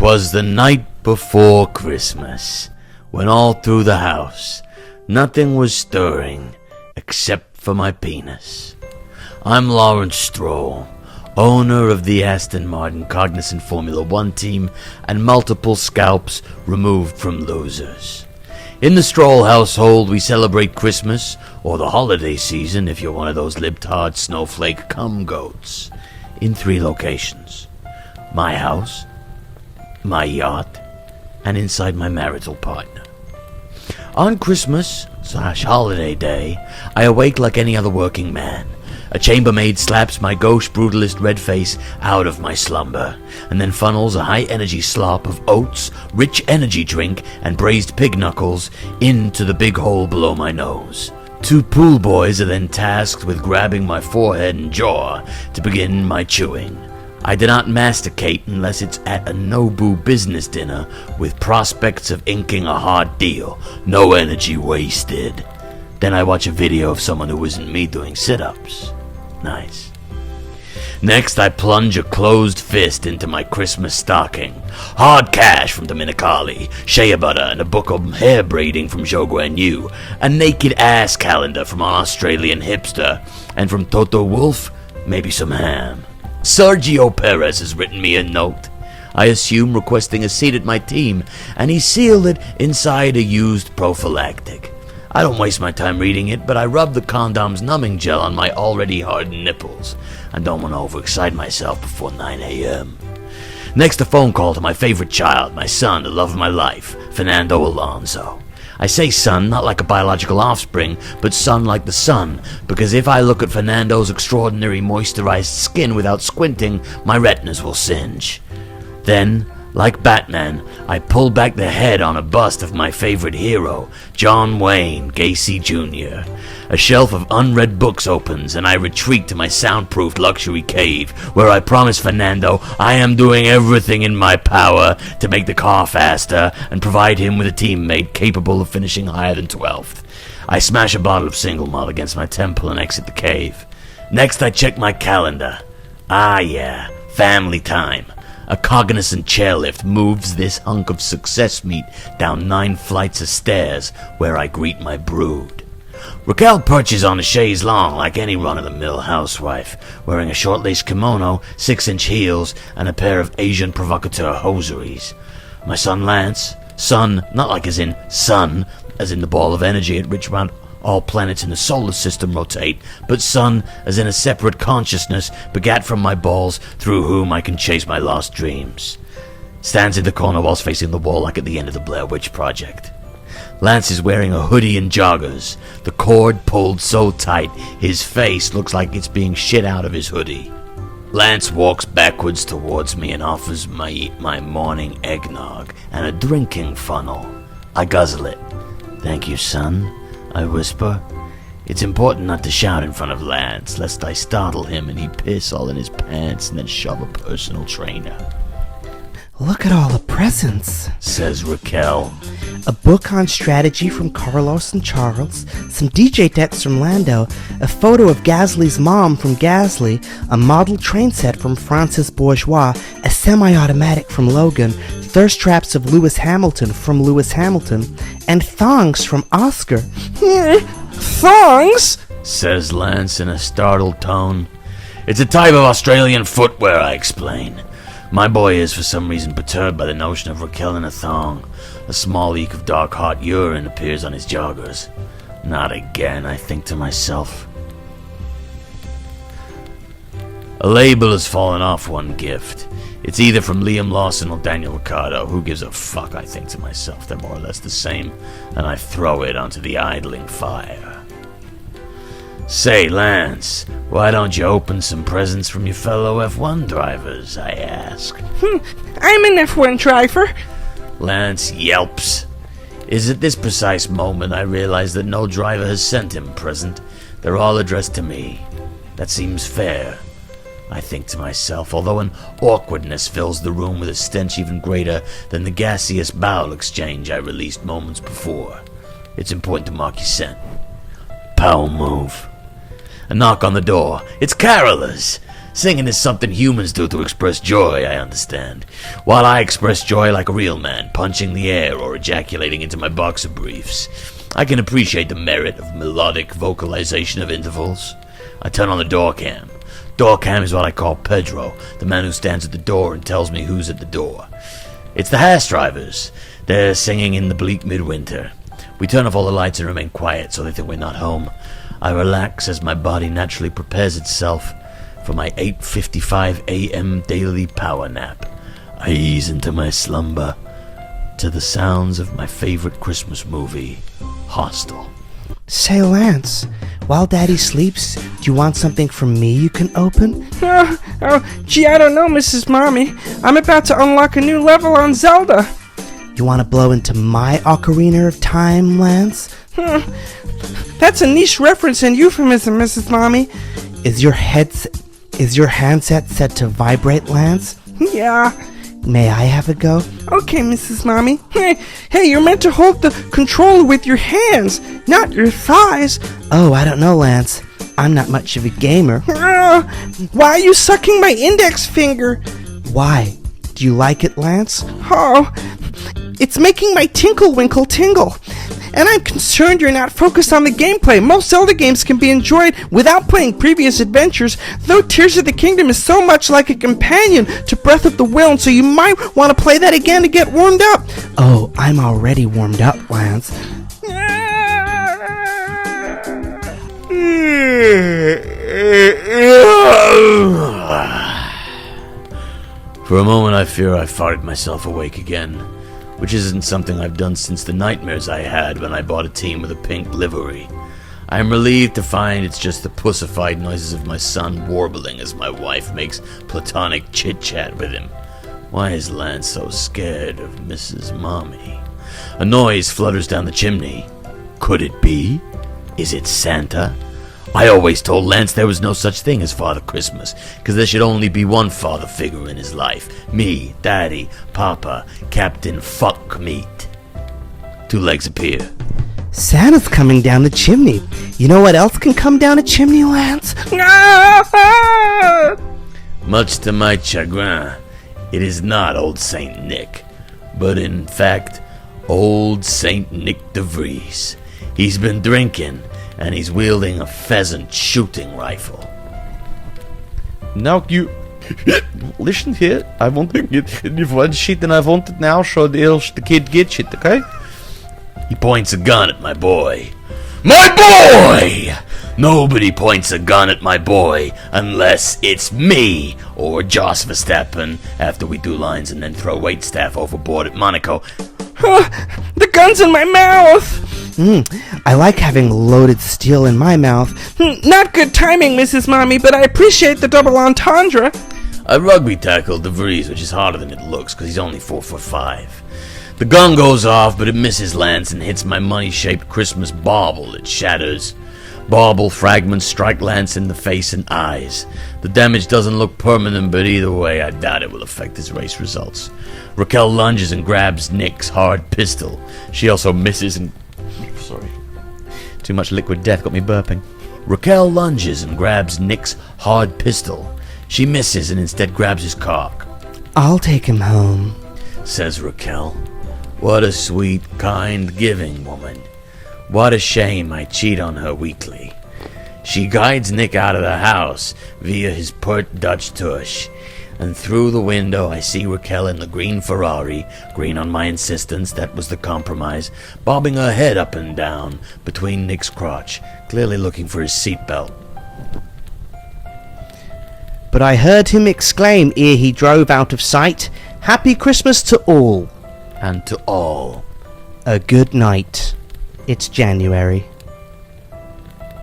'Twas the night before Christmas, when all through the house nothing was stirring except for my penis. I'm Lawrence Stroll, owner of the Aston Martin Cognizant Formula One team and multiple scalps removed from losers. In the Stroll household, we celebrate Christmas, or the holiday season if you're one of those libtard snowflake cum goats, in 3 locations: my house, my yacht, and inside my marital partner. On Christmas/holiday day, I awake like any other working man. A chambermaid slaps my gauche brutalist red face out of my slumber, and then funnels a high-energy slop of oats, rich energy drink, and braised pig knuckles into the big hole below my nose. 2 pool boys are then tasked with grabbing my forehead and jaw to begin my chewing. I do not masticate unless it's at a Nobu business dinner with prospects of inking a hard deal. No energy wasted. Then I watch a video of someone who isn't me doing sit-ups. Nice. Next, I plunge a closed fist into my Christmas stocking. Hard cash from Dominicali, shea butter, and a book of hair braiding from Zhou Guan Yu, a naked ass calendar from an Australian hipster, and from Toto Wolff, maybe some ham. Sergio Perez has written me a note, I assume requesting a seat at my team, and he sealed it inside a used prophylactic. I don't waste my time reading it, but I rub the condom's numbing gel on my already hardened nipples. I don't want to overexcite myself before 9 a.m. Next, a phone call to my favorite child, my son, the love of my life, Fernando Alonso. I say son, not like a biological offspring, but son like the sun, because if I look at Fernando's extraordinary moisturized skin without squinting, my retinas will singe. Then, like Batman, I pull back the head on a bust of my favorite hero, John Wayne Gacy Jr. A shelf of unread books opens, and I retreat to my soundproofed luxury cave, where I promise Fernando I am doing everything in my power to make the car faster and provide him with a teammate capable of finishing higher than 12th. I smash a bottle of single malt against my temple and exit the cave. Next, I check my calendar. Ah yeah, family time. A cognizant chairlift moves this hunk of success meat down 9 flights of stairs, where I greet my brood. Raquel perches on a chaise longue like any run-of-the-mill housewife, wearing a short-laced kimono, 6-inch heels, and a pair of Asian provocateur hosieries. My son Lance, son, not like as in sun, as in the ball of energy at which round all planets in the solar system rotate, but sun as in a separate consciousness begat from my balls through whom I can chase my lost dreams. Stands in the corner whilst facing the wall like at the end of the Blair Witch Project. Lance is wearing a hoodie and joggers, the cord pulled so tight his face looks like it's being shit out of his hoodie. Lance walks backwards towards me and offers my morning eggnog and a drinking funnel. I guzzle it. Thank you, son, I whisper. It's important not to shout in front of Lance, lest I startle him and he piss all in his pants and then shove a personal trainer. Look at all the presents, says Raquel. A book on strategy from Carlos and Charles, some DJ decks from Lando, a photo of Gasly's mom from Gasly, a model train set from Francis Bourgeois, a semi-automatic from Logan, thirst traps of Lewis Hamilton from Lewis Hamilton, and thongs from Oscar. Thongs? Says Lance in a startled tone. It's a type of Australian footwear, I explain. My boy is for some reason perturbed by the notion of Raquel in a thong. A small leak of dark hot urine appears on his joggers. Not again, I think to myself. A label has fallen off one gift. It's either from Liam Lawson or Daniel Ricciardo. Who gives a fuck, I think to myself. They're more or less the same. And I throw it onto the idling fire. Say, Lance, why don't you open some presents from your fellow F1 drivers, I ask. I'm an F1 driver. Lance yelps. Is at this precise moment I realize that no driver has sent him a present. They're all addressed to me. That seems fair, I think to myself, although an awkwardness fills the room with a stench even greater than the gaseous bowel exchange I released moments before. It's important to mark your scent. Power move. A knock on the door. It's carolers. Singing is something humans do to express joy, I understand. While I express joy like a real man, punching the air or ejaculating into my boxer briefs, I can appreciate the merit of melodic vocalization of intervals. I turn on the door cam. Door cam is what I call Pedro, the man who stands at the door and tells me who's at the door. It's the Haas drivers. They're singing in the bleak midwinter. We turn off all the lights and remain quiet so they think we're not home. I relax as my body naturally prepares itself for my 8:55 a.m. daily power nap. I ease into my slumber to the sounds of my favorite Christmas movie, Hostel. Say, Lance, while Daddy sleeps, do you want something from me you can open? Gee, I don't know, Mrs. Mommy. I'm about to unlock a new level on Zelda. You want to blow into my Ocarina of Time, Lance? That's a niche reference and euphemism, Mrs. Mommy. Is your handset set to vibrate, Lance? Yeah. May I have a go? Okay, Mrs. Mommy. Hey, you're meant to hold the controller with your hands, not your thighs. Oh, I don't know, Lance. I'm not much of a gamer. Why are you sucking my index finger? Why? Do you like it, Lance? Oh, it's making my tinkle-winkle tingle. And I'm concerned you're not focused on the gameplay. Most Zelda games can be enjoyed without playing previous adventures, though Tears of the Kingdom is so much like a companion to Breath of the Wild, so you might want to play that again to get warmed up. Oh, I'm already warmed up, Lance. For a moment I fear I farted myself awake again, which isn't something I've done since the nightmares I had when I bought a team with a pink livery. I am relieved to find it's just the pussified noises of my son warbling as my wife makes platonic chit-chat with him. Why is Lance so scared of Mrs. Mommy? A noise flutters down the chimney. Could it be? Is it Santa? I always told Lance there was no such thing as Father Christmas, because there should only be one father figure in his life. Me, Daddy, Papa, Captain Fuck Meat. Two legs appear. Santa's coming down the chimney. You know what else can come down a chimney, Lance? Much to my chagrin, it is not old Saint Nick, but in fact, old Saint Nick de Vries. He's been drinking, and he's wielding a pheasant shooting rifle. Now you listen here. I want to get in one shit, and I want it now, so the kid gets it. Okay? He points a gun at my boy. My boy! Nobody points a gun at my boy unless it's me or Joss Verstappen after we do lines and then throw waitstaff overboard at Monaco. The gun's in my mouth! I like having loaded steel in my mouth. Not good timing, Mrs. Mommy, but I appreciate the double entendre. I rugby tackled De Vries, which is harder than it looks because he's only 4'5". The gun goes off, but it misses Lance and hits my money-shaped Christmas bauble. It shatters. Bauble fragments strike Lance in the face and eyes. The damage doesn't look permanent, but either way, I doubt it will affect his race results. Raquel lunges and grabs Nick's hard pistol. She also misses and... Sorry. Too much liquid death got me burping. Raquel lunges and grabs Nick's hard pistol. She misses and instead grabs his cock. I'll take him home, says Raquel. What a sweet, kind, giving woman. What a shame I cheat on her weekly. She guides Nick out of the house via his pert Dutch tush, and through the window I see Raquel in the green Ferrari, green on my insistence, that was the compromise, bobbing her head up and down between Nick's crotch, clearly looking for his seatbelt. but I heard him exclaim ere he drove out of sight, "Happy Christmas to all." And to all, a good night. It's January.